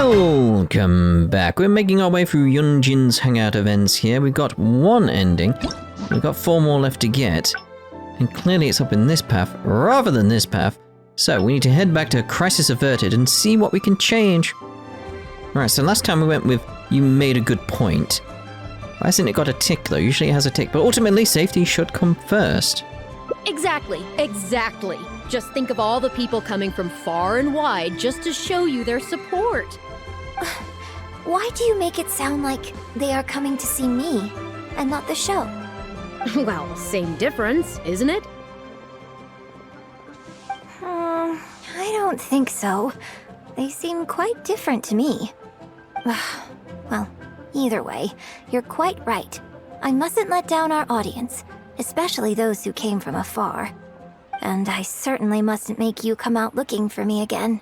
Welcome back. We're making our way through Jin's Hangout events here. We've got one ending. We've got 4 more left to get. And clearly it's up in this path rather than this path. So we need to head back to Crisis Averted and see what we can change. Right, so last time we went with you made a good point. Why hasn't it got a tick though? Usually it has a tick, but ultimately safety should come first. Exactly. Just think of all the people coming from far and wide just to show you their support. Why do you make it sound like they are coming to see me and not the show? Well, same difference, isn't it? I don't think so. They seem quite different to me. Well, either way, you're quite right. I mustn't let down our audience, especially those who came from afar. And I certainly mustn't make you come out looking for me again.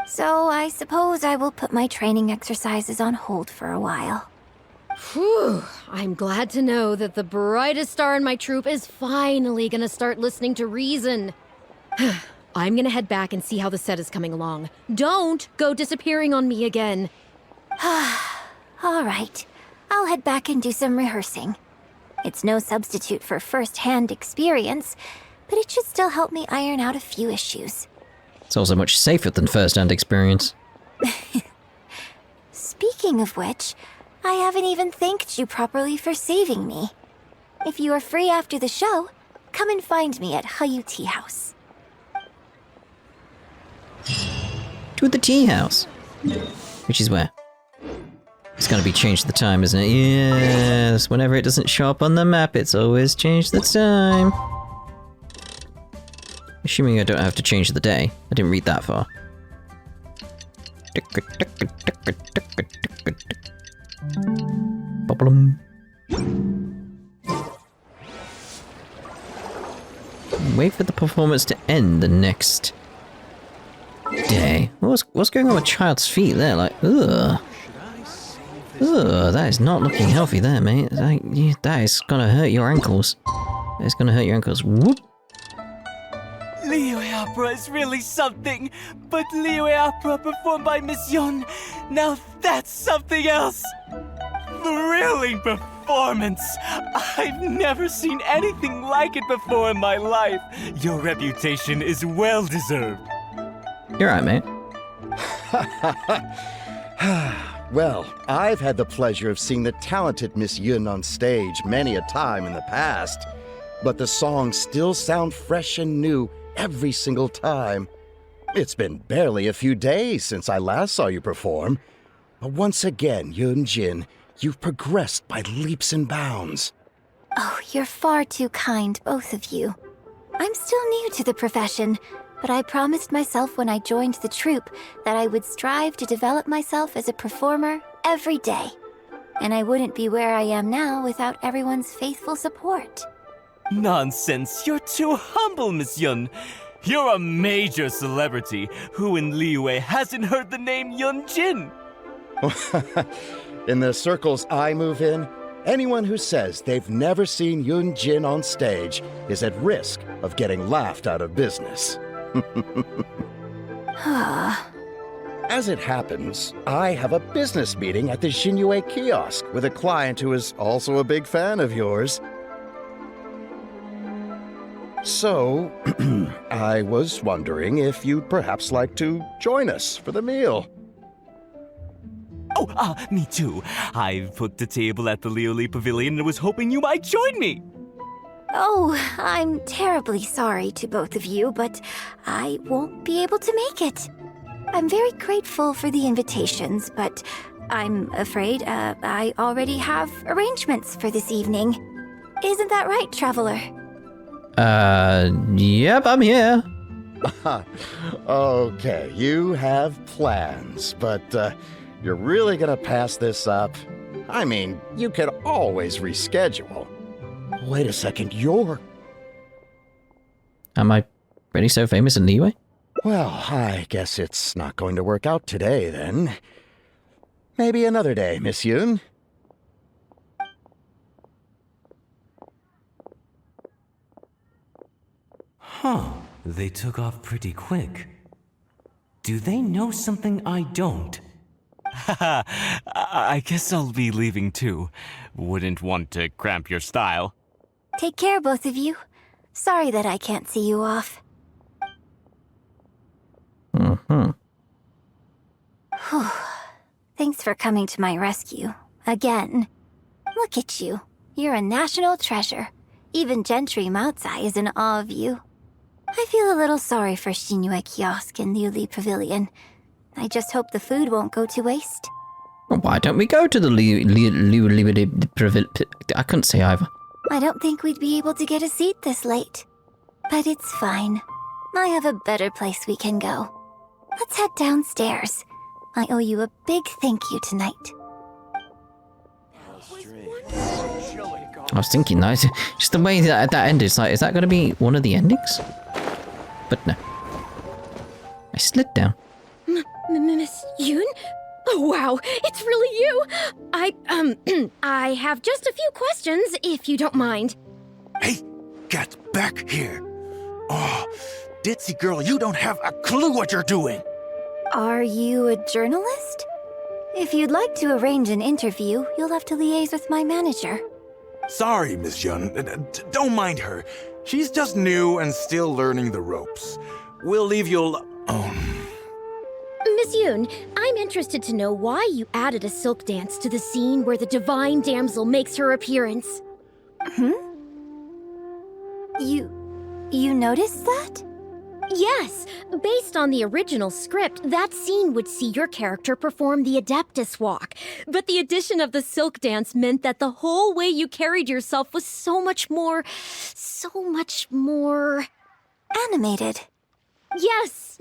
So I suppose I will put my training exercises on hold for a while. Whew, I'm glad to know that the brightest star in my troop is finally gonna start listening to reason. I'm gonna head back and see how the set is coming along. Don't go disappearing on me again. All right, I'll head back and do some rehearsing. It's no substitute for first-hand experience, but it should still help me iron out a few issues. It's also much safer than first-hand experience. Speaking of which, I haven't even thanked you properly for saving me. If you are free after the show, come and find me at Hayu Tea House. To the tea house. Which is where? It's gonna be changed the time, isn't it? Yes, whenever it doesn't show up on the map, it's always changed the time. Assuming I don't have to change the day. I didn't read that far. Bubblum. Wait for the performance to end the next day. What's going on with Child's feet there? Like, ugh. Ugh, that is not looking healthy there, mate. That is gonna hurt your ankles. It's gonna hurt your ankles. Whoop. Liyue opera is really something, but Liyue opera performed by Miss Yun, now that's something else. Thrilling performance. I've never seen anything like it before in my life. Your reputation is well deserved. You're right, mate. Well, I've had the pleasure of seeing the talented Miss Yun on stage many a time in the past, but the songs still sound fresh and new every single time. It's been barely a few days since I last saw you perform, but once again, Jin, you've progressed by leaps and bounds. Oh, you're far too kind, both of you. I'm still new to the profession, but I promised myself when I joined the troupe that I would strive to develop myself as a performer every day. And I wouldn't be where I am now without everyone's faithful support. Nonsense, you're too humble, Miss Yun. You're a major celebrity. Who in Liyue hasn't heard the name Yun Jin? In the circles I move in, anyone who says they've never seen Yun Jin on stage is at risk of getting laughed out of business. As it happens, I have a business meeting at the Xinyu kiosk with a client who is also a big fan of yours. So, I was wondering if you'd perhaps like to join us for the meal. Oh, me too. I've booked a table at the Liyue Pavilion and was hoping you might join me. Oh, I'm terribly sorry to both of you, but I won't be able to make it. I'm very grateful for the invitations, but I'm afraid I already have arrangements for this evening. Isn't that right, Traveler? Yep, I'm here. Okay, you have plans, but you're really gonna pass this up? I mean, you could always reschedule. Wait a second, you're... Am I really so famous in Liyue? Well, I guess it's not going to work out today, then. Maybe another day, Miss Yun. Huh, they took off pretty quick. Do they know something I don't? I guess I'll be leaving too. Wouldn't want to cramp your style. Take care, both of you. Sorry that I can't see you off. Mm-hmm. Whew. Thanks for coming to my rescue. Again. Look at you. You're a national treasure. Even Gentry Moutsai is in awe of you. I feel a little sorry for Shinue Kiosk and Liyue Pavilion. I just hope the food won't go to waste. Well, why don't we go to the I couldn't say either. I don't think we'd be able to get a seat this late. But it's fine. I have a better place we can go. Let's head downstairs. I owe you a big thank you tonight. I was thinking that, just the way that ended, it's like, is that going to be one of the endings? But no. I slid down. Miss Yoon? Oh, wow, it's really you! I have just a few questions, if you don't mind. Hey, get back here. Oh, ditzy girl, you don't have a clue what you're doing. Are you a journalist? If you'd like to arrange an interview, you'll have to liaise with my manager. Sorry, Miss Yun. Don't mind her. She's just new and still learning the ropes. We'll leave you Miss Yoon, I'm interested to know why you added a silk dance to the scene where the divine damsel makes her appearance. You noticed that? Yes, based on the original script, that scene would see your character perform the Adeptus Walk. But the addition of the silk dance meant that the whole way you carried yourself was so much more... Animated. Yes,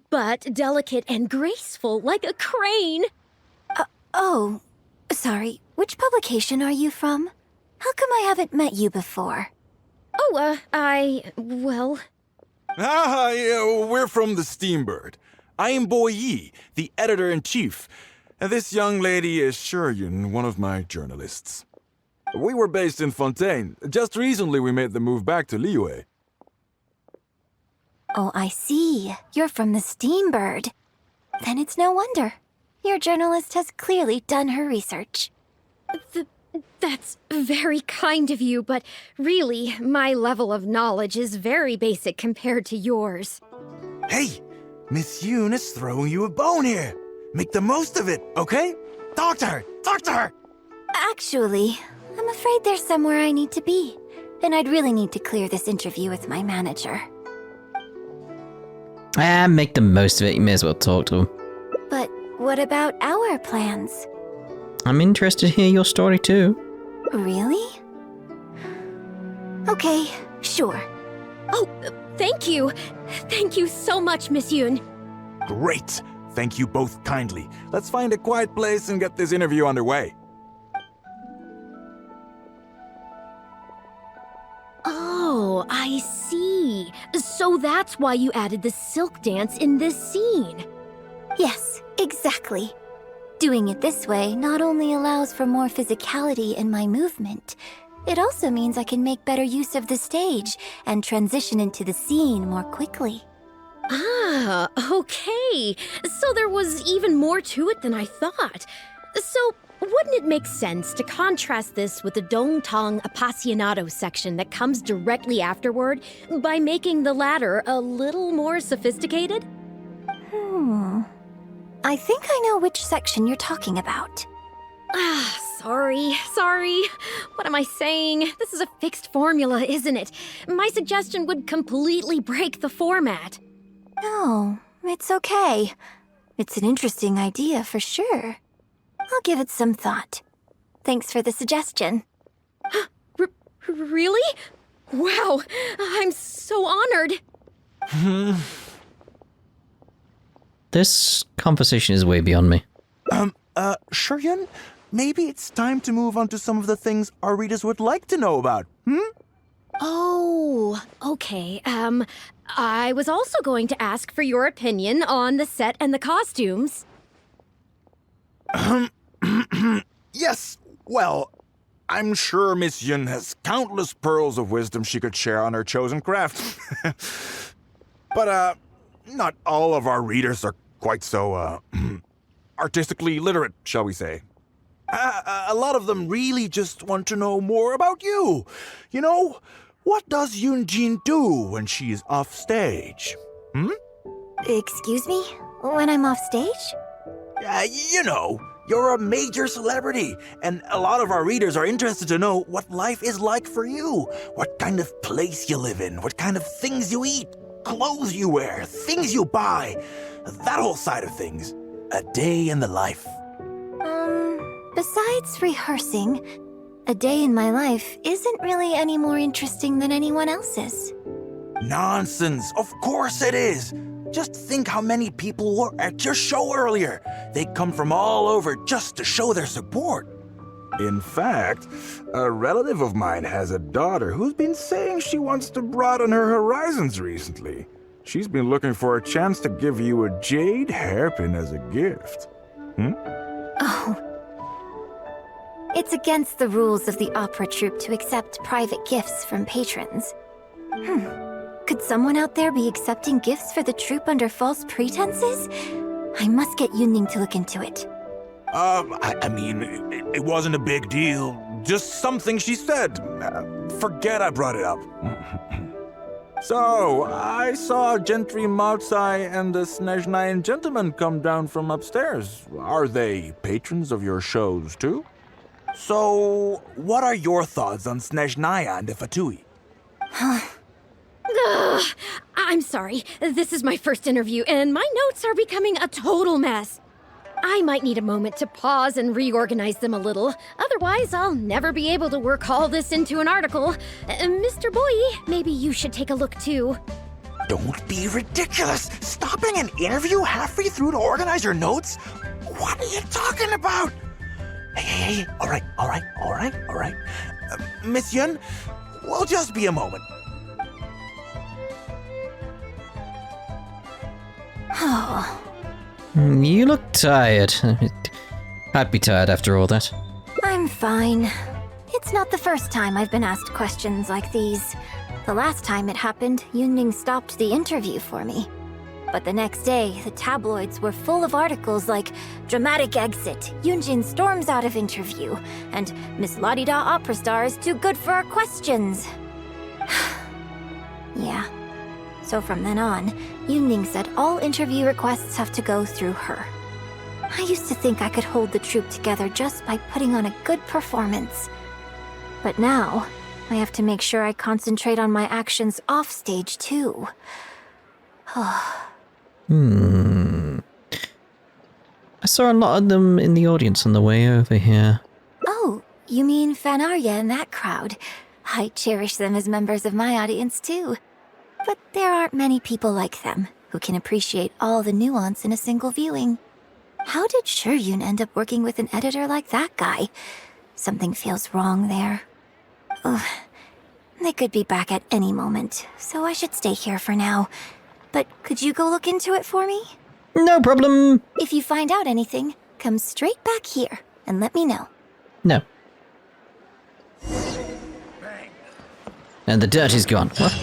but delicate and graceful like a crane. Oh, sorry. Which publication are you from? How come I haven't met you before? Well... yeah, we're from the Steambird. I am Boy Yi, the editor-in-chief. And this young lady is Shuryun, one of my journalists. We were based in Fontaine. Just recently we made the move back to Liyue. Oh, I see. You're from the Steambird. Then it's no wonder. Your journalist has clearly done her research. That's very kind of you, but really, my level of knowledge is very basic compared to yours. Hey, Miss Yoon is throwing you a bone here. Make the most of it, okay? Talk to her! Actually, I'm afraid there's somewhere I need to be. And I'd really need to clear this interview with my manager. Make the most of it. You may as well talk to him. But what about our plans? I'm interested to hear your story too. Really? Okay, sure. Oh, thank you. Thank you so much, Miss Yoon. Great! Thank you both kindly. Let's find a quiet place and get this interview underway. Oh, I see. So that's why you added the silk dance in this scene. Yes, exactly. Doing it this way not only allows for more physicality in my movement, it also means I can make better use of the stage and transition into the scene more quickly. Ah, okay. So there was even more to it than I thought. So, wouldn't it make sense to contrast this with the Dongtong Appassionato section that comes directly afterward by making the latter a little more sophisticated? I think I know which section you're talking about. Sorry. What am I saying? This is a fixed formula, isn't it? My suggestion would completely break the format. No, it's okay. It's an interesting idea for sure. I'll give it some thought. Thanks for the suggestion. Really? Wow, I'm so honored. This conversation is way beyond me. Shuryun, maybe it's time to move on to some of the things our readers would like to know about, Oh, okay. I was also going to ask for your opinion on the set and the costumes. Yes, well, I'm sure Miss Yun has countless pearls of wisdom she could share on her chosen craft. But, not all of our readers are quite so, artistically literate, shall we say. A lot of them really just want to know more about you. You know, what does Yunjin do when she's off stage? Excuse me? When I'm off stage? You know, you're a major celebrity, and a lot of our readers are interested to know what life is like for you. What kind of place you live in, what kind of things you eat, clothes you wear, things you buy. That whole side of things. A day in the life. Besides rehearsing, a day in my life isn't really any more interesting than anyone else's. Nonsense. Of course it is. Just think how many people were at your show earlier. They come from all over just to show their support. In fact, a relative of mine has a daughter who's been saying she wants to broaden her horizons recently. She's been looking for a chance to give you a jade hairpin as a gift. Oh. It's against the rules of the opera troupe to accept private gifts from patrons. Could someone out there be accepting gifts for the troupe under false pretenses? I must get Yunning to look into it. I mean, it wasn't a big deal. Just something she said. Forget I brought it up. So, I saw Gentry Moutsai and the Snezhnayan gentleman come down from upstairs. Are they patrons of your shows, too? So, what are your thoughts on Snezhnaya and the Fatui? I'm sorry. This is my first interview, and my notes are becoming a total mess. I might need a moment to pause and reorganize them a little. Otherwise, I'll never be able to work all this into an article. Mr. Boyi, maybe you should take a look too. Don't be ridiculous! Stopping an interview halfway through to organize your notes? What are you talking about? Hey, all right. Miss Yun, we'll just be a moment. Oh. You look tired. I'd be tired after all that. I'm fine. It's not the first time I've been asked questions like these. The last time it happened, Yunning stopped the interview for me. But the next day, the tabloids were full of articles like "Dramatic Exit, Yunjin storms out of interview," and "Miss La-di-da opera star is too good for our questions." Yeah. So from then on, Yunning said all interview requests have to go through her. I used to think I could hold the troupe together just by putting on a good performance. But now, I have to make sure I concentrate on my actions off stage too. I saw a lot of them in the audience on the way over here. Oh, you mean Fanarya and that crowd? I cherish them as members of my audience too. But there aren't many people like them who can appreciate all the nuance in a single viewing. How did Shuryun end up working with an editor like that guy? Something feels wrong there. Ugh. They could be back at any moment, so I should stay here for now. But could you go look into it for me? No problem. If you find out anything, come straight back here and let me know. No. And the dirt is gone. What?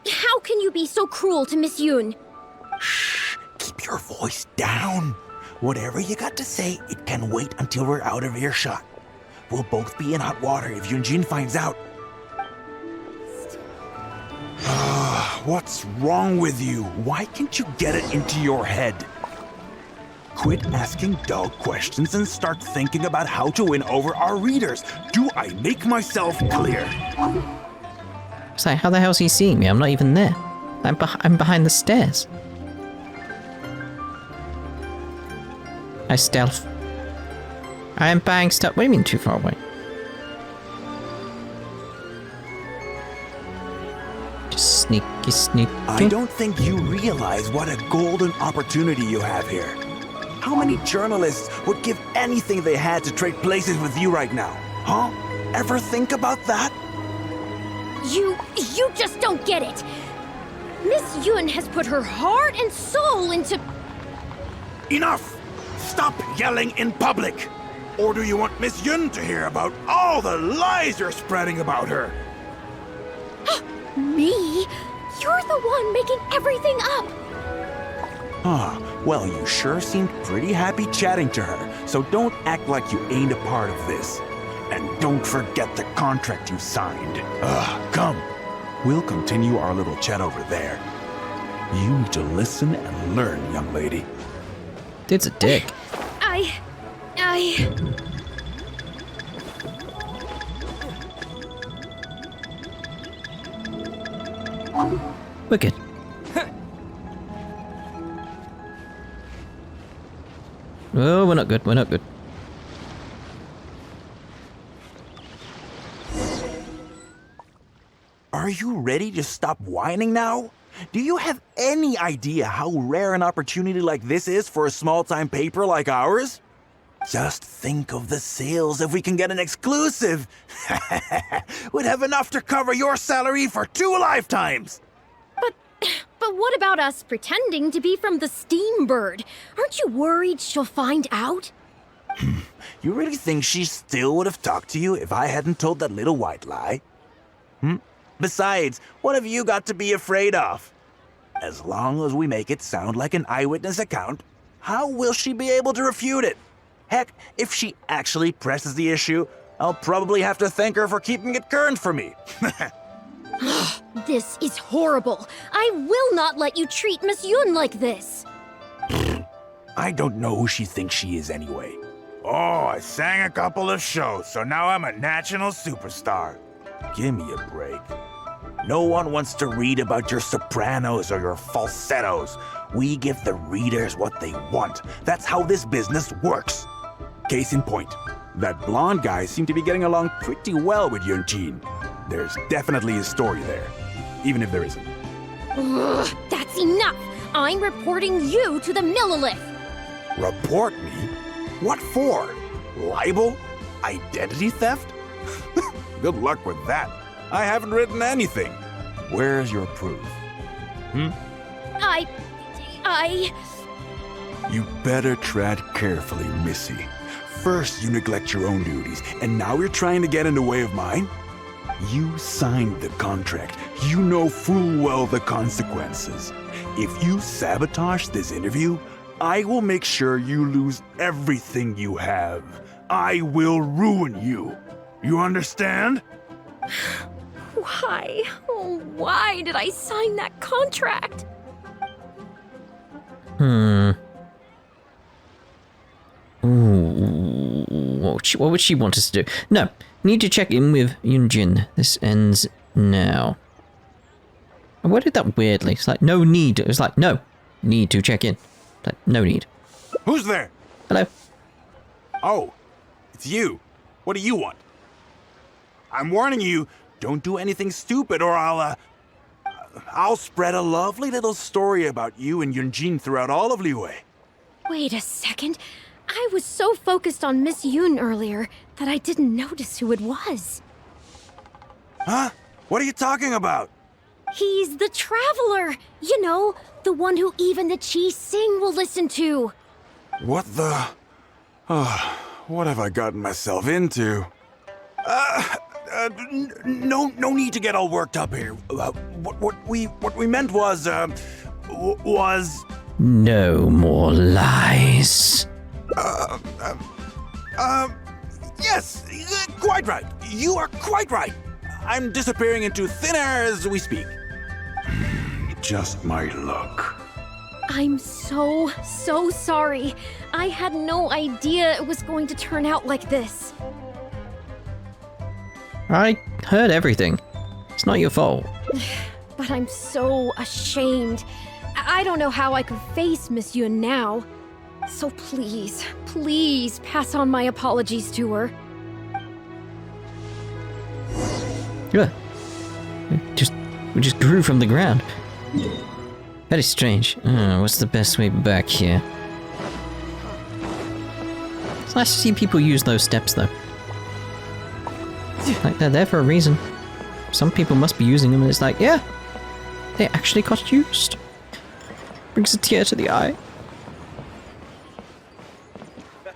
How can you be so cruel to Miss Yun? Shh, keep your voice down. Whatever you got to say, it can wait until we're out of earshot. We'll both be in hot water if Yunjin finds out. What's wrong with you? Why can't you get it into your head? Quit asking dull questions and start thinking about how to win over our readers. Do I make myself clear? It's like, how the hell's he seeing me? I'm not even there. I'm behind the stairs. I stealth. I am buying stuff. What do you mean too far away? Just sneaky. I don't think you realize what a golden opportunity you have here. How many journalists would give anything they had to trade places with you right now? Huh? Ever think about that? You just don't get it. Miss Yun has put her heart and soul into... Enough! Stop yelling in public! Or do you want Miss Yun to hear about all the lies you're spreading about her? Me? You're the the one making everything up. Ah, well, you sure seemed pretty happy chatting to her, so don't act like you ain't a part of this. And don't forget the contract you signed. Come. We'll continue our little chat over there. You need to listen and learn, young lady. Dude's a dick. Wicked. Oh, we're not good. We're not good. Are you ready to stop whining now? Do you have any idea how rare an opportunity like this is for a small-time paper like ours? Just think of the sales if we can get an exclusive. We'd have enough to cover your salary for 2 lifetimes. But what about us pretending to be from the Steambird? Aren't you worried she'll find out? You really think she still would have talked to you if I hadn't told that little white lie? Besides, what have you got to be afraid of? As long as we make it sound like an eyewitness account, how will she be able to refute it? Heck, if she actually presses the issue, I'll probably have to thank her for keeping it current for me. This is horrible. I will not let you treat Miss Yun like this. I don't know who she thinks she is anyway. Oh, I sang a couple of shows, so now I'm a national superstar. Give me a break. No one wants to read about your sopranos or your falsettos. We give the readers what they want. That's how this business works. Case in point, that blonde guy seemed to be getting along pretty well with Yunjin. There's definitely a story there, even if there isn't. Ugh, that's enough! I'm reporting you to the Millilith! Report me? What for? Libel? Identity theft? Good luck with that. I haven't written anything. Where's your proof? You better tread carefully, Missy. First you neglect your own duties, and now you're trying to get in the way of mine? You signed the contract. You know full well the consequences. If you sabotage this interview, I will make sure you lose everything you have. I will ruin you. You understand? Why? Oh, why did I sign that contract? Ooh, what would she want us to do? No, need to check in with Yunjin. This ends now. I worded that weirdly. It's like, no need. It's like, no, need to check in. It's like, no need. Who's there? Hello. Oh, it's you. What do you want? I'm warning you, don't do anything stupid or I'll spread a lovely little story about you and Yunjin throughout all of Liyue. Wait a second. I was so focused on Miss Yun earlier that I didn't notice who it was. Huh? What are you talking about? He's the Traveler! You know, the one who even the Chi Sing will listen to. What the... what have I gotten myself into? No need to get all worked up here. What we meant was... No more lies. Yes, quite right. You are quite right. I'm disappearing into thin air as we speak. Just my luck. I'm so sorry. I had no idea it was going to turn out like this. I heard everything. It's not your fault. But I'm so ashamed. I don't know how I could face Miss Yun now. So please pass on my apologies to her. Yeah. We just grew from the ground. Very strange. What's the best way back here? It's nice to see people use those steps, though. Like, they're there for a reason. Some people must be using them, and it's like, yeah, they actually got used. Brings a tear to the eye.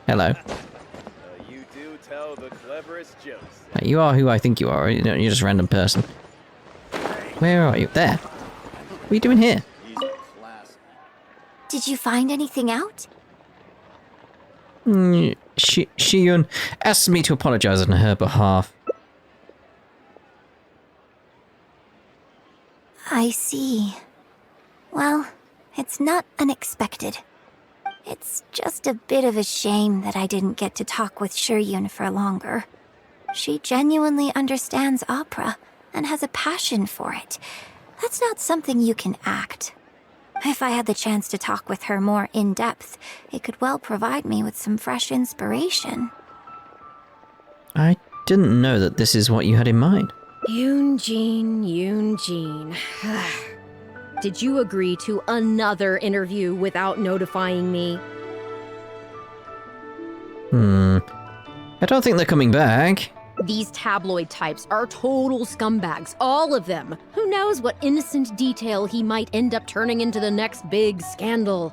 Hello. You do tell the cleverest jokes. You are who I think you are. You're just a random person. Where are you? There. What are you doing here? Did you find anything out? Shiyun asked me to apologize on her behalf. I see. Well, it's not unexpected. It's just a bit of a shame that I didn't get to talk with Shiryun for longer. She genuinely understands opera and has a passion for it. That's not something you can act. If I had the chance to talk with her more in depth, it could well provide me with some fresh inspiration. I didn't know that this is what you had in mind. Yoonjin. Did you agree to another interview without notifying me? I don't think they're coming back. These tabloid types are total scumbags, all of them. Who knows what innocent detail he might end up turning into the next big scandal.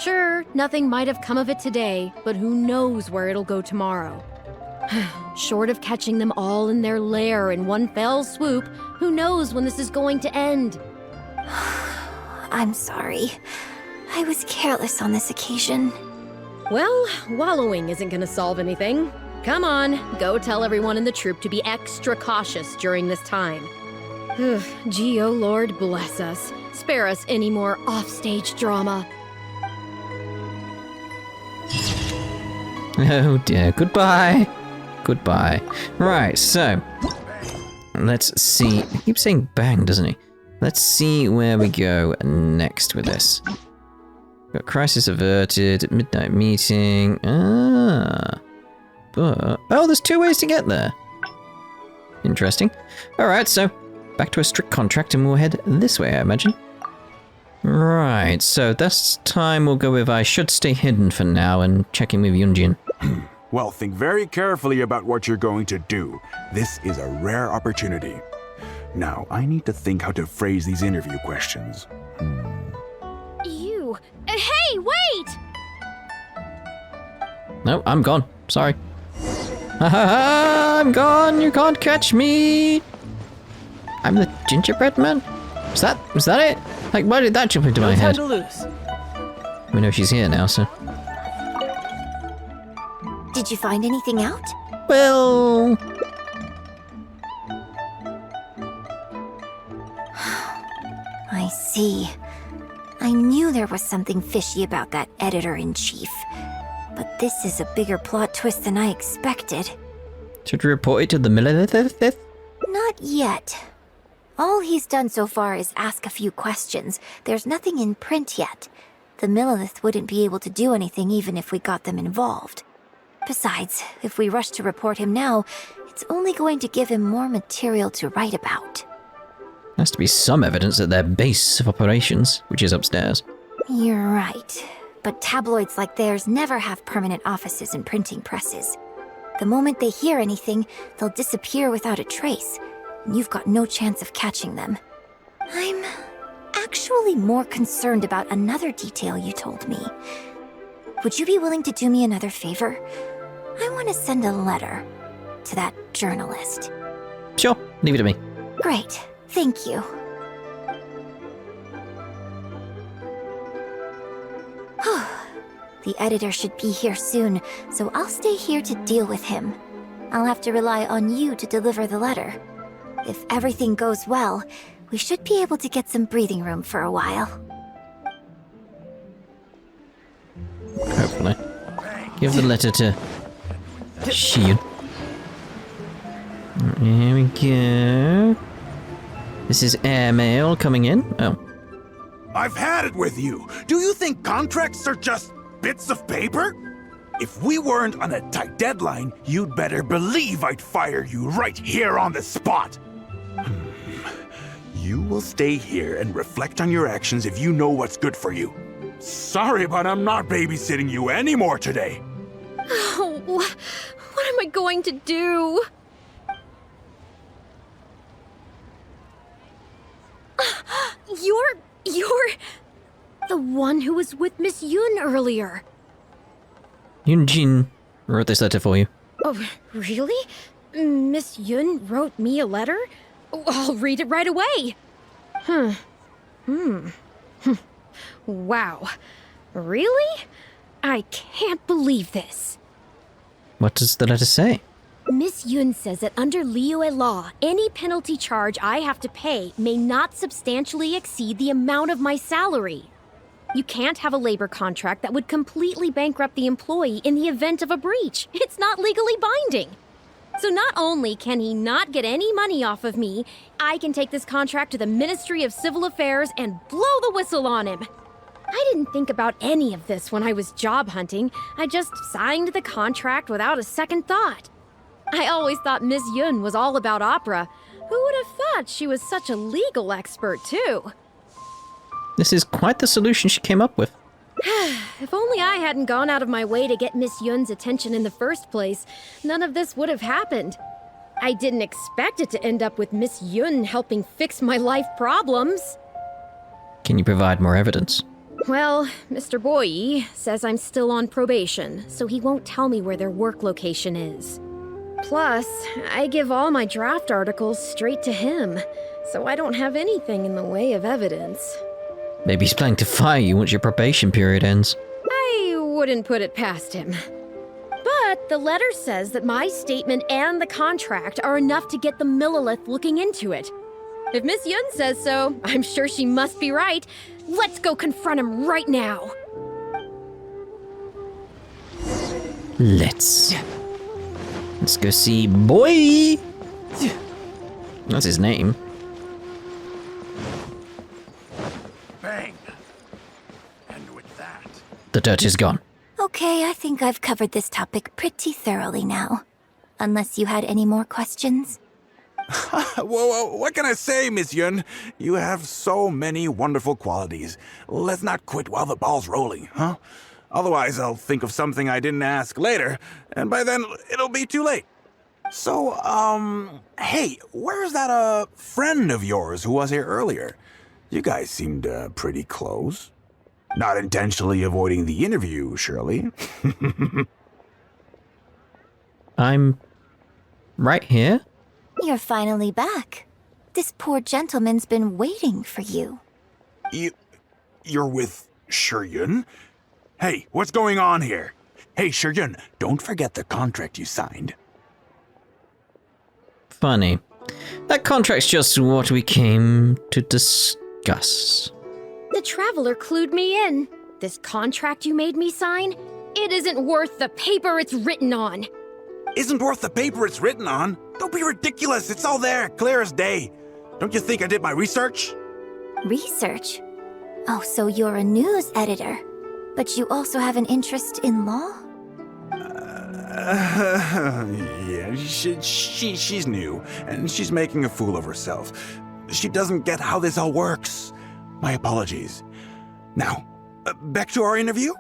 Sure, nothing might have come of it today, but who knows where it'll go tomorrow. Short of catching them all in their lair in one fell swoop, who knows when this is going to end? I'm sorry. I was careless on this occasion. Well, wallowing isn't gonna solve anything. Come on, go tell everyone in the troop to be extra cautious during this time. Gee, oh Lord, bless us. Spare us any more offstage drama. Oh dear, goodbye. Goodbye. Right, so let's see. He keeps saying bang, doesn't he? Let's see where we go next with this. Got crisis averted, midnight meeting. But oh, there's 2 ways to get there. Interesting. Alright, so back to a strict contract and we'll head this way, I imagine. Right, so this time we'll go with I should stay hidden for now and check in with Yoonjin. Well, think very carefully about what you're going to do. This is a rare opportunity. Now, I need to think how to phrase these interview questions. You. Hey, wait! No, I'm gone. Sorry. I'm gone. You can't catch me. I'm the gingerbread man. Was that it? Like, why did that jump into my head? No time to lose. We know she's here now, so. Did you find anything out? Well, I see. I knew there was something fishy about that editor-in-chief. But this is a bigger plot twist than I expected. should we report it to the Millilith? Not yet. All he's done so far is ask a few questions. There's nothing in print yet. The Millilith wouldn't be able to do anything even if we got them involved. Besides, if we rush to report him now, it's only going to give him more material to write about. Has to be some evidence at their base of operations, which is upstairs. You're right. But tabloids like theirs never have permanent offices and printing presses. The moment they hear anything, they'll disappear without a trace, and you've got no chance of catching them. I'm actually more concerned about another detail you told me. Would you be willing to do me another favor? I want to send a letter to that journalist. Sure, leave it to me. Great, thank you. The editor should be here soon, so I'll stay here to deal with him. I'll have to rely on you to deliver the letter. If everything goes well, we should be able to get some breathing room for a while. Hopefully. Give the letter to Shiyun. Here we go. This is airmail coming in. Oh. I've had it with you. Do you think contracts are just bits of paper? If we weren't on a tight deadline, you'd better believe I'd fire you right here on the spot. You will stay here and reflect on your actions if you know what's good for you. Sorry, but I'm not babysitting you anymore today. Oh, what am I going to do? You're the one who was with Miss Yun earlier. Yoonjin wrote this letter for you. Oh, really? Miss Yun wrote me a letter? Oh, I'll read it right away. Wow. Really? I can't believe this. What does the letter say? Miss Yun says that under Liyue law, any penalty charge I have to pay may not substantially exceed the amount of my salary. You can't have a labor contract that would completely bankrupt the employee in the event of a breach. It's not legally binding. So not only can he not get any money off of me, I can take this contract to the Ministry of Civil Affairs and blow the whistle on him. I didn't think about any of this when I was job hunting. I just signed the contract without a second thought. I always thought Miss Yun was all about opera. Who would have thought she was such a legal expert, too? This is quite the solution she came up with. If only I hadn't gone out of my way to get Miss Yun's attention in the first place, none of this would have happened. I didn't expect it to end up with Miss Yun helping fix my life problems. Can you provide more evidence? Well, Mr. Boyi says I'm still on probation, so he won't tell me where their work location is. Plus, I give all my draft articles straight to him, so I don't have anything in the way of evidence. Maybe he's planning to fire you once your probation period ends. I wouldn't put it past him. But the letter says that my statement and the contract are enough to get the Millilith looking into it. If Miss Yun says so, I'm sure she must be right. Let's go confront him right now. Let's go see Boy. That's his name. Bang. And with that... The dirt is gone. Okay, I think I've covered this topic pretty thoroughly now. Unless you had any more questions? Well, what can I say, Miss Yun? You have so many wonderful qualities. Let's not quit while the ball's rolling, huh? Otherwise, I'll think of something I didn't ask later, and by then, it'll be too late. So, hey, where's that, friend of yours who was here earlier? You guys seemed, pretty close. Not intentionally avoiding the interview, surely. I'm right here? You're finally back. This poor gentleman's been waiting for you. You're with Shiryun? Hey, what's going on here? Hey, Shiryun, don't forget the contract you signed. Funny. That contract's just what we came to discuss. The Traveler clued me in. This contract you made me sign, it isn't worth the paper it's written on. Isn't worth the paper it's written on? Don't be ridiculous. It's all there, clear as day. Don't you think I did my research? Research? Oh, so you're a news editor. But you also have an interest in law? Yeah, she's new, and she's making a fool of herself. She doesn't get how this all works. My apologies. Now, back to our interview?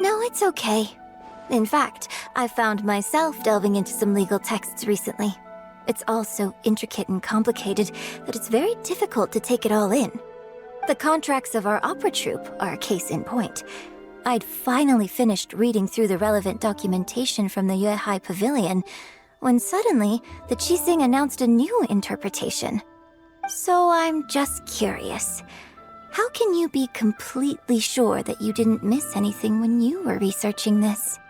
No, it's okay. In fact, I found myself delving into some legal texts recently. It's all so intricate and complicated that it's very difficult to take it all in. The contracts of our opera troupe are a case in point. I'd finally finished reading through the relevant documentation from the Yuehai Pavilion when suddenly the Qixing announced a new interpretation. So I'm just curious. How can you be completely sure that you didn't miss anything when you were researching this?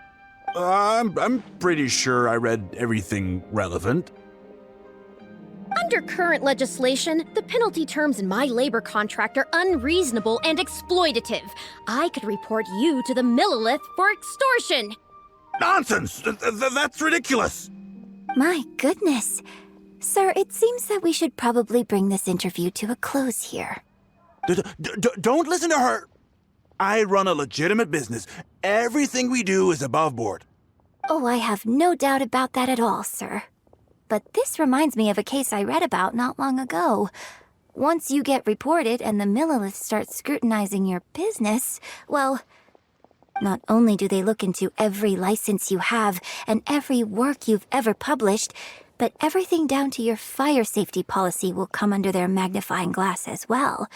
I'm pretty sure I read everything relevant. Under current legislation, the penalty terms in my labor contract are unreasonable and exploitative. I could report you to the Millilith for extortion. Nonsense! That's ridiculous! My goodness. Sir, it seems that we should probably bring this interview to a close here. Don't listen to her! I run a legitimate business. Everything we do is above board. Oh, I have no doubt about that at all, sir. But this reminds me of a case I read about not long ago. Once you get reported and the Millilith starts scrutinizing your business, well, not only do they look into every license you have and every work you've ever published, but everything down to your fire safety policy will come under their magnifying glass as well.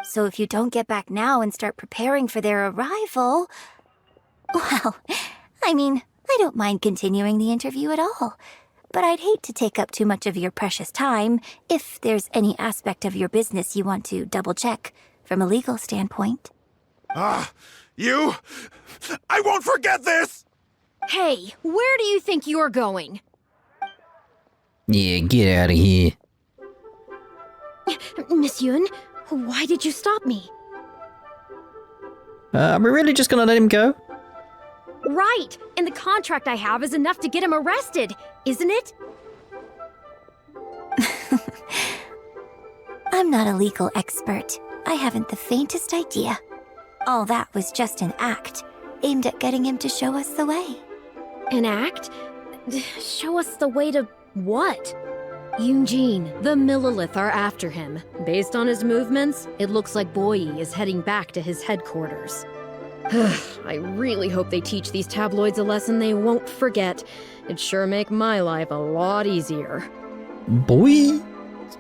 So if you don't get back now and start preparing for their arrival, well, I mean, I don't mind continuing the interview at all. but I'd hate to take up too much of your precious time if there's any aspect of your business you want to double-check from a legal standpoint. You? I won't forget this! Hey, where do you think you're going? Yeah, get out of here. Miss Yun, why did you stop me? Are we really just gonna let him go? Right, and the contract I have is enough to get him arrested, isn't it? I'm not a legal expert. I haven't the faintest idea. All that was just an act, aimed at getting him to show us the way. An act? Show us the way to what? Yunjin, the Millilith are after him. Based on his movements, it looks like Boyi is heading back to his headquarters. I really hope they teach these tabloids a lesson they won't forget. It'd sure make my life a lot easier. Boy?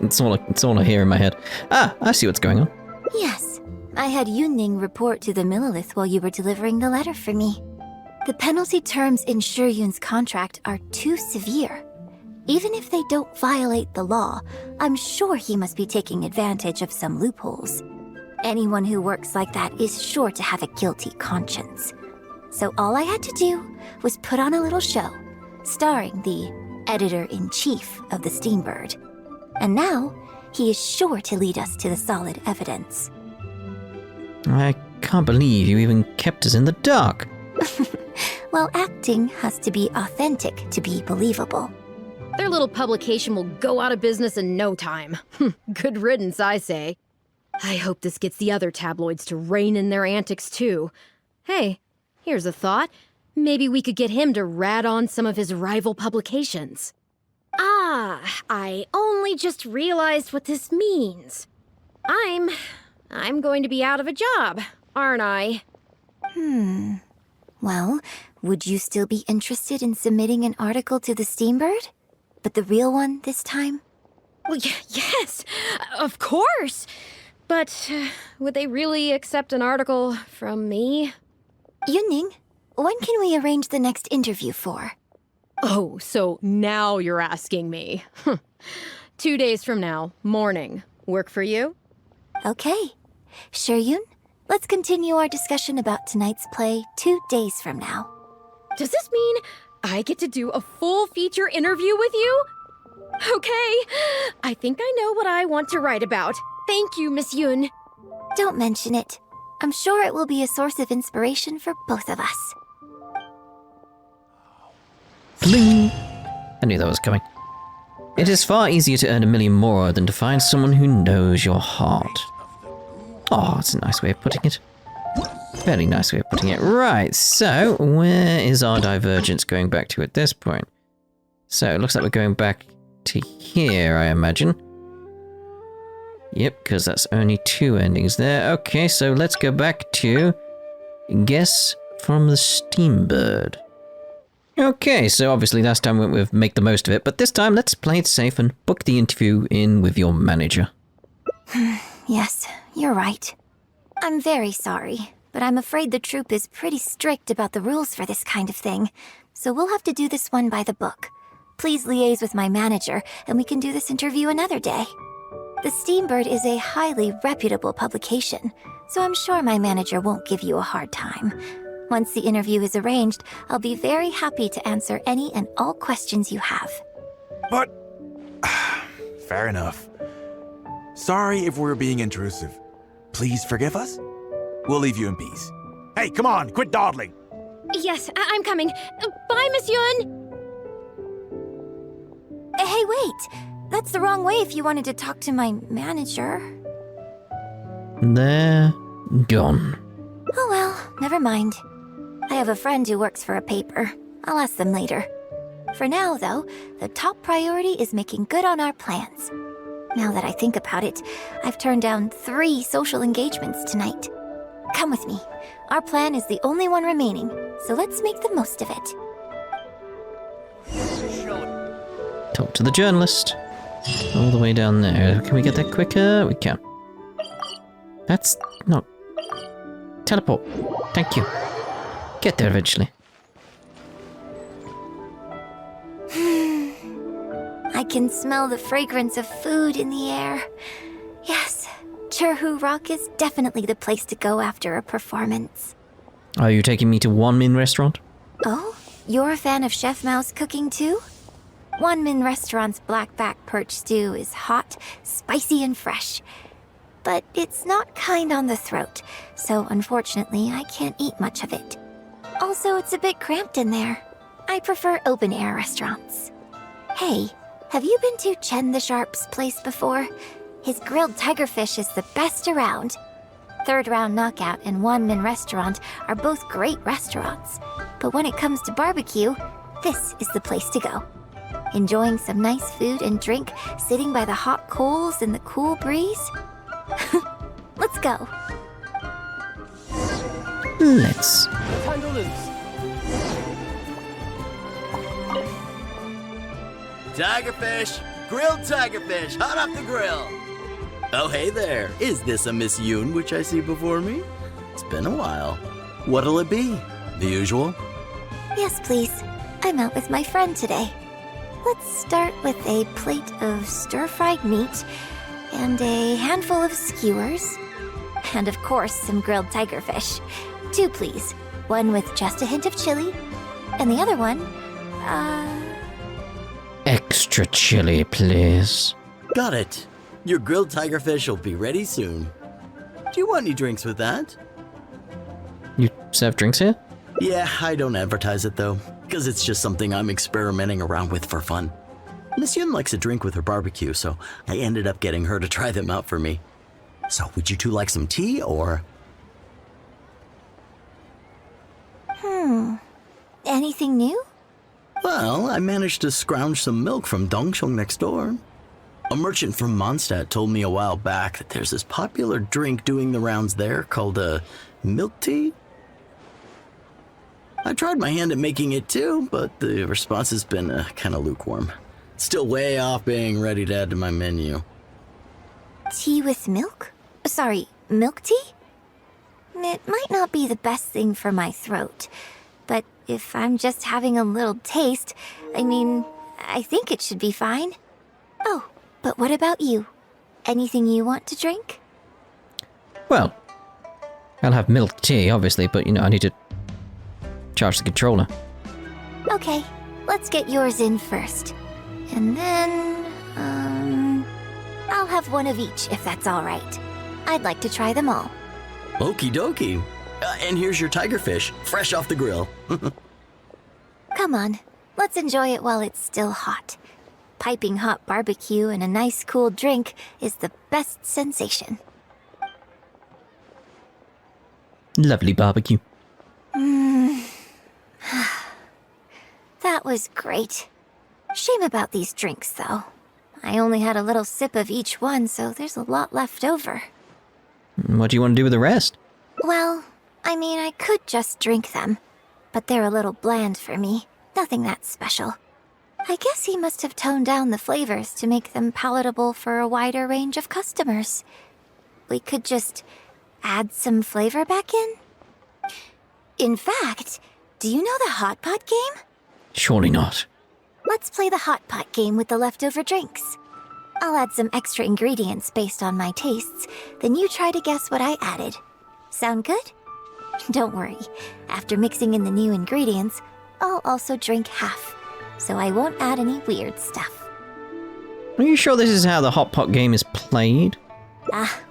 It's all I hear in my head. Ah, I see what's going on. Yes, I had Yunning report to the Millilith while you were delivering the letter for me. The penalty terms in Shuryun's contract are too severe. Even if they don't violate the law, I'm sure he must be taking advantage of some loopholes. Anyone who works like that is sure to have a guilty conscience. So all I had to do was put on a little show, starring the editor-in-chief of the Steambird. And now, he is sure to lead us to the solid evidence. I can't believe you even kept us in the dark. Well, acting has to be authentic to be believable. Their little publication will go out of business in no time. Good riddance, I say. I hope this gets the other tabloids to rein in their antics, too. Hey, here's a thought. Maybe we could get him to rat on some of his rival publications. Ah, I only just realized what this means. I'm going to be out of a job, aren't I? Well, would you still be interested in submitting an article to the Steambird? But the real one this time? Well, yes, of course. But would they really accept an article from me? Yunning, when can we arrange the next interview for? Oh, so now you're asking me. 2 days from now, morning. Work for you? Okay. Shuryun, let's continue our discussion about tonight's play 2 days from now. Does this mean I get to do a full feature interview with you? Okay, I think I know what I want to write about. Thank you, Miss Yun. Don't mention it. I'm sure it will be a source of inspiration for both of us. Bling! I knew that was coming. It is far easier to earn 1 million more than to find someone who knows your heart. Oh, that's a nice way of putting it. Very nice way of putting it. Right, so where is our divergence going back to at this point? So it looks like we're going back to here, I imagine. Yep, because that's only 2 endings there. Okay, so let's go back to Guess from the Steambird. Okay, so obviously last time we went with make the most of it, but this time let's play it safe and book the interview in with your manager. Yes, you're right. I'm very sorry, but I'm afraid the troupe is pretty strict about the rules for this kind of thing, so we'll have to do this one by the book. Please liaise with my manager, and we can do this interview another day. The Steambird is a highly reputable publication, so I'm sure my manager won't give you a hard time. Once the interview is arranged, I'll be very happy to answer any and all questions you have. But... fair enough. Sorry if we're being intrusive. Please forgive us. We'll leave you in peace. Hey, come on, quit dawdling. Yes, I'm coming. Bye, Miss Yun. Hey, wait! That's the wrong way if you wanted to talk to my manager. They're gone. Oh well, never mind. I have a friend who works for a paper. I'll ask them later. For now, though, the top priority is making good on our plans. Now that I think about it, I've turned down 3 social engagements tonight. Come with me. Our plan is the only one remaining, so let's make the most of it. Talk to the journalist. All the way down there. Can we get there quicker? We can. That's not... Teleport. Thank you. Get there eventually. can smell the fragrance of food in the air. Yes, Churhu Rock is definitely the place to go after a performance. Are you taking me to Wonmin restaurant? Oh, you're a fan of Chef Mao's cooking too? Wonmin Restaurant's blackback perch stew is hot, spicy, and fresh. But it's not kind on the throat, so unfortunately I can't eat much of it. Also, it's a bit cramped in there. I prefer open-air restaurants. Hey, have you been to Chen the Sharp's place before? His grilled tigerfish is the best around. Third Round Knockout and Wonmin Restaurant are both great restaurants. But when it comes to barbecue, this is the place to go. Enjoying some nice food and drink, sitting by the hot coals in the cool breeze? Let's go. Let's. Time to lose. Tigerfish! Grilled tigerfish, hot off the grill! Oh, hey there. Is this a Miss Yoon which I see before me? It's been a while. What'll it be? The usual? Yes, please. I'm out with my friend today. Let's start with a plate of stir-fried meat and a handful of skewers. And of course, some grilled tigerfish. 2, please. One with just a hint of chili, and the other one, Extra chili, please. Got it. Your grilled tigerfish will be ready soon. Do you want any drinks with that? You serve drinks here? Yeah, I don't advertise it though, because it's just something I'm experimenting around with for fun. Miss Yun likes a drink with her barbecue, so I ended up getting her to try them out for me. So would you two like some tea, or? Anything new? Well, I managed to scrounge some milk from Dongsheng next door. A merchant from Mondstadt told me a while back that there's this popular drink doing the rounds there called milk tea. I tried my hand at making it too, but the response has been kind of lukewarm. Still way off being ready to add to my menu. Tea with milk? Sorry, milk tea? It might not be the best thing for my throat, but if I'm just having a little taste, I think it should be fine. Oh, but what about you? Anything you want to drink? Well, I'll have milk tea, obviously, but I need to charge the controller. Okay, let's get yours in first. And then, I'll have one of each if that's all right. I'd like to try them all. Okie dokie. And here's your tigerfish, fresh off the grill. Come on, let's enjoy it while it's still hot. Piping hot barbecue and a nice cool drink is the best sensation. Lovely barbecue. That was great. Shame about these drinks, though. I only had a little sip of each one, so there's a lot left over. What do you want to do with the rest? Well, I could just drink them, but they're a little bland for me. Nothing that special. I guess he must have toned down the flavors to make them palatable for a wider range of customers. We could just add some flavor back in? In fact, do you know the hot pot game? Surely not. Let's play the hot pot game with the leftover drinks. I'll add some extra ingredients based on my tastes, then you try to guess what I added. Sound good? Don't worry, after mixing in the new ingredients, I'll also drink half, so I won't add any weird stuff. Are you sure this is how the hot pot game is played?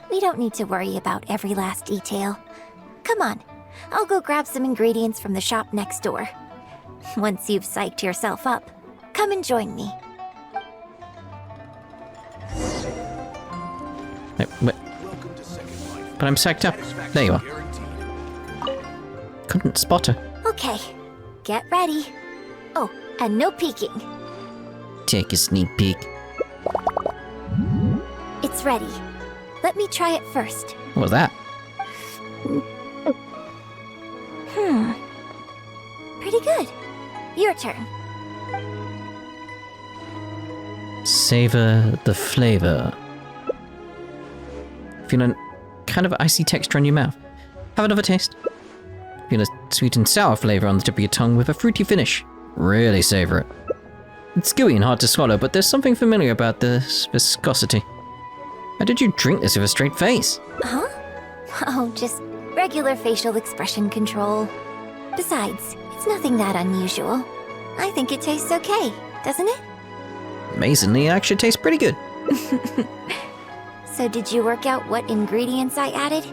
We don't need to worry about every last detail. Come on, I'll go grab some ingredients from the shop next door. Once you've psyched yourself up, come and join me. But I'm psyched up. There you are. Couldn't spot her. Okay, get ready. Oh, and no peeking. Take a sneak peek. It's ready. Let me try it first. What was that? Pretty good. Your turn. Savor the flavor. Feeling kind of icy texture on your mouth. Have another taste. Feel a sweet and sour flavor on the tip of your tongue with a fruity finish. Really savor it. It's gooey and hard to swallow, but there's something familiar about this viscosity. How did you drink this with a straight face? Huh? Oh, just regular facial expression control. Besides, it's nothing that unusual. I think it tastes okay, doesn't it? Amazingly, it actually tastes pretty good. So did you work out what ingredients I added?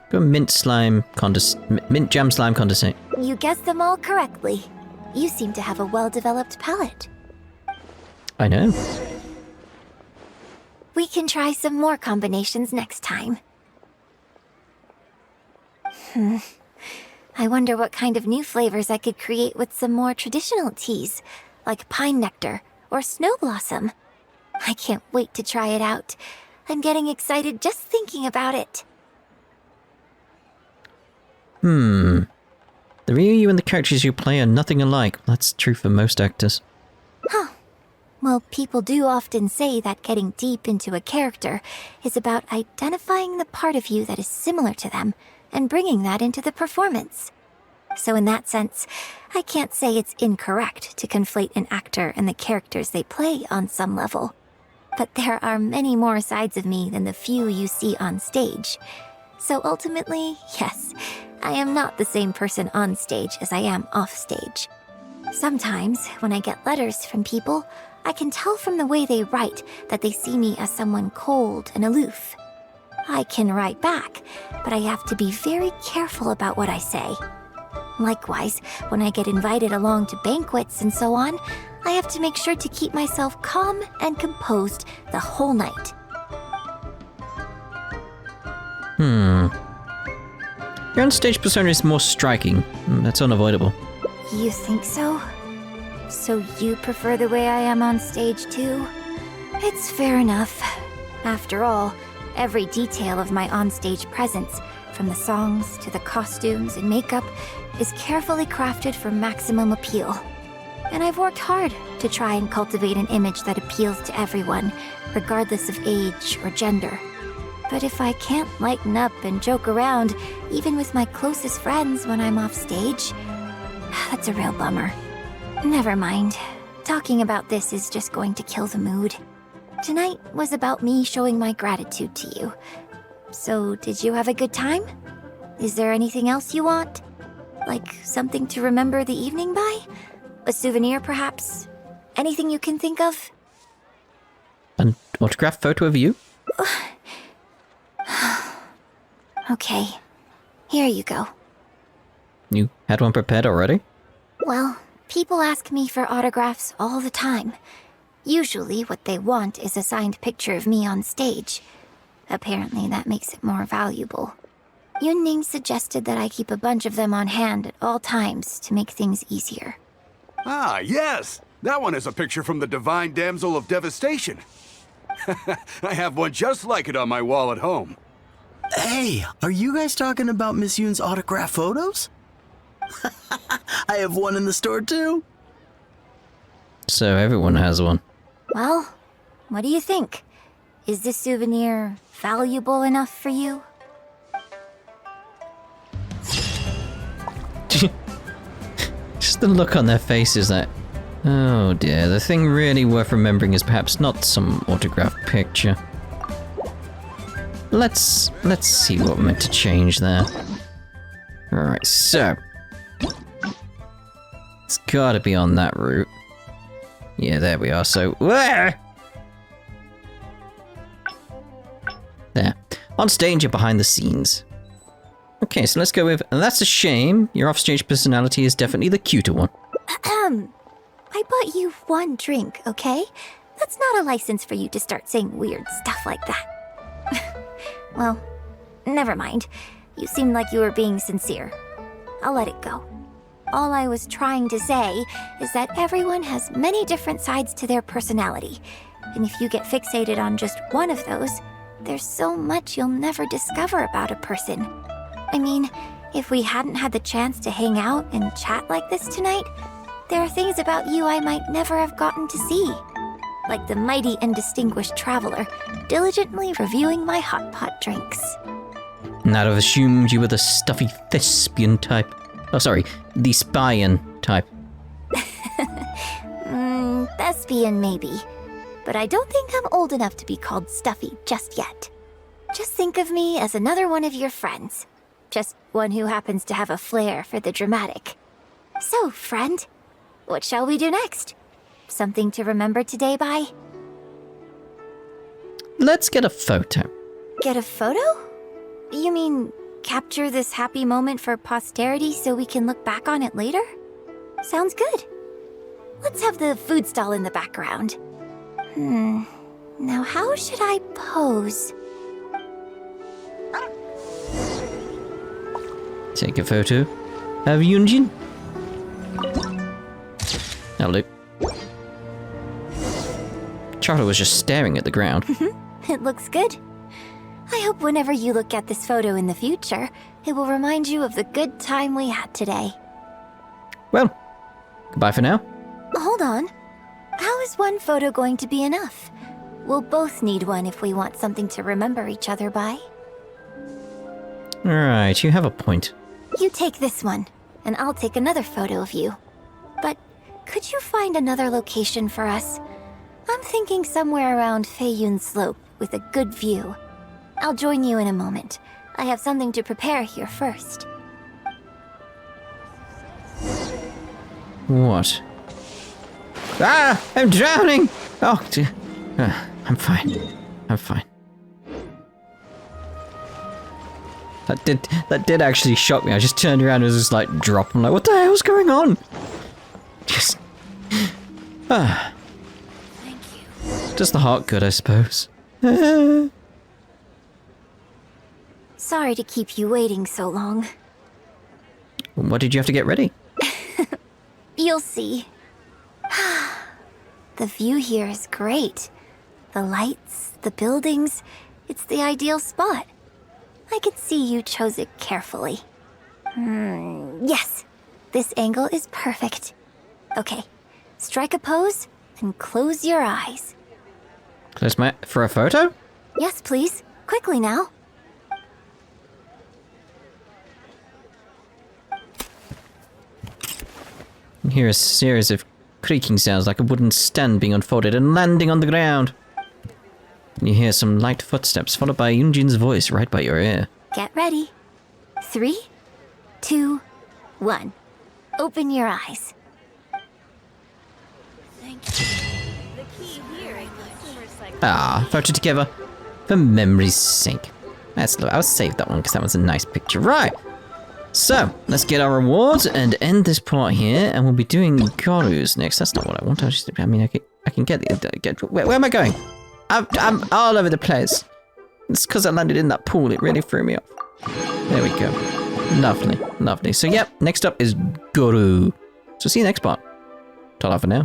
Got mint jam slime condensate. You guessed them all correctly. You seem to have a well-developed palate. I know. We can try some more combinations next time. I wonder what kind of new flavors I could create with some more traditional teas, like pine nectar or snow blossom. I can't wait to try it out. I'm getting excited just thinking about it. The Ryu and the characters you play are nothing alike. That's true for most actors. Huh. Well, people do often say that getting deep into a character is about identifying the part of you that is similar to them and bringing that into the performance. So in that sense, I can't say it's incorrect to conflate an actor and the characters they play on some level. But there are many more sides of me than the few you see on stage. So ultimately, yes, I am not the same person on stage as I am off stage. Sometimes, when I get letters from people, I can tell from the way they write that they see me as someone cold and aloof. I can write back, but I have to be very careful about what I say. Likewise, when I get invited along to banquets and so on, I have to make sure to keep myself calm and composed the whole night. Your on-stage persona is more striking. That's unavoidable. You think so? So you prefer the way I am on stage too? It's fair enough. After all, every detail of my onstage presence, from the songs to the costumes and makeup, is carefully crafted for maximum appeal. And I've worked hard to try and cultivate an image that appeals to everyone, regardless of age or gender. But if I can't lighten up and joke around, even with my closest friends when I'm off stage, that's a real bummer. Never mind. Talking about this is just going to kill the mood. Tonight was about me showing my gratitude to you. So, did you have a good time? Is there anything else you want? Like something to remember the evening by? A souvenir, perhaps? Anything you can think of? An autographed photo of you? Okay, here you go. You had one prepared already? Well, people ask me for autographs all the time. Usually what they want is a signed picture of me on stage. Apparently that makes it more valuable. Yunning suggested that I keep a bunch of them on hand at all times to make things easier. Ah, yes! That one is a picture from the Divine Damsel of Devastation. I have one just like it on my wall at home. Hey, are you guys talking about Miss Yoon's autograph photos? I have one in the store too. So everyone has one. Well, what do you think? Is this souvenir valuable enough for you? Just the look on their faces that, oh dear, the thing really worth remembering is perhaps not some autographed picture. Let's see what we're meant to change there. Alright, so it's gotta be on that route. Yeah, there we are, so there! On stage or behind the scenes. Okay, so let's go with, and that's a shame. Your offstage personality is definitely the cuter one. I bought you one drink, okay? That's not a license for you to start saying weird stuff like that. Well, never mind. You seemed like you were being sincere. I'll let it go. All I was trying to say is that everyone has many different sides to their personality. And if you get fixated on just one of those, there's so much you'll never discover about a person. I mean, if we hadn't had the chance to hang out and chat like this tonight, there are things about you I might never have gotten to see. Like the mighty and distinguished traveler, diligently reviewing my hot pot drinks. And I'd have assumed you were the stuffy thespian type. Oh, sorry, the spyan type. Thespian maybe. But I don't think I'm old enough to be called stuffy just yet. Just think of me as another one of your friends. Just one who happens to have a flair for the dramatic. So, friend, what shall we do next? Something to remember today by? Let's get a photo. Get a photo? You mean capture this happy moment for posterity so we can look back on it later? Sounds good. Let's have the food stall in the background. Now how should I pose? Take a photo of Yunjin. Now look. Charlie was just staring at the ground. It looks good. I hope whenever you look at this photo in the future, it will remind you of the good time we had today. Well, goodbye for now. Hold on. How is one photo going to be enough? We'll both need one if we want something to remember each other by. Alright, you have a point. You take this one, and I'll take another photo of you. But could you find another location for us? I'm thinking somewhere around Feiyun Slope with a good view. I'll join you in a moment. I have something to prepare here first. What? Ah! I'm drowning! Oh, dear. I'm fine. I'm fine. That did actually shock me. I just turned around and was just like drop. I'm like, what the hell's going on? Just Thank you. Just the heart good, I suppose. Sorry to keep you waiting so long. What did you have to get ready? You'll see. The view here is great. The lights, the buildings, it's the ideal spot. I can see you chose it carefully. Yes, this angle is perfect. Okay, strike a pose and close your eyes. Close my... for a photo? Yes, please. Quickly now. You hear a series of creaking sounds like a wooden stand being unfolded and landing on the ground. You hear some light footsteps followed by Yunjin's voice right by your ear. Get ready. 3, 2, 1. Open your eyes. Thank you. The key here is consumer psychology. Ah, photo together for memory's sake. I'll save that one because that was a nice picture. Right. So, let's get our rewards and end this part here, and we'll be doing Goru's next. That's not what I want. I mean, I can get the... Where am I going? I'm all over the place. It's because I landed in that pool. It really threw me off. There we go. Lovely, lovely. So, yep, next up is Goru. So, see you next part. Ta-ra for now.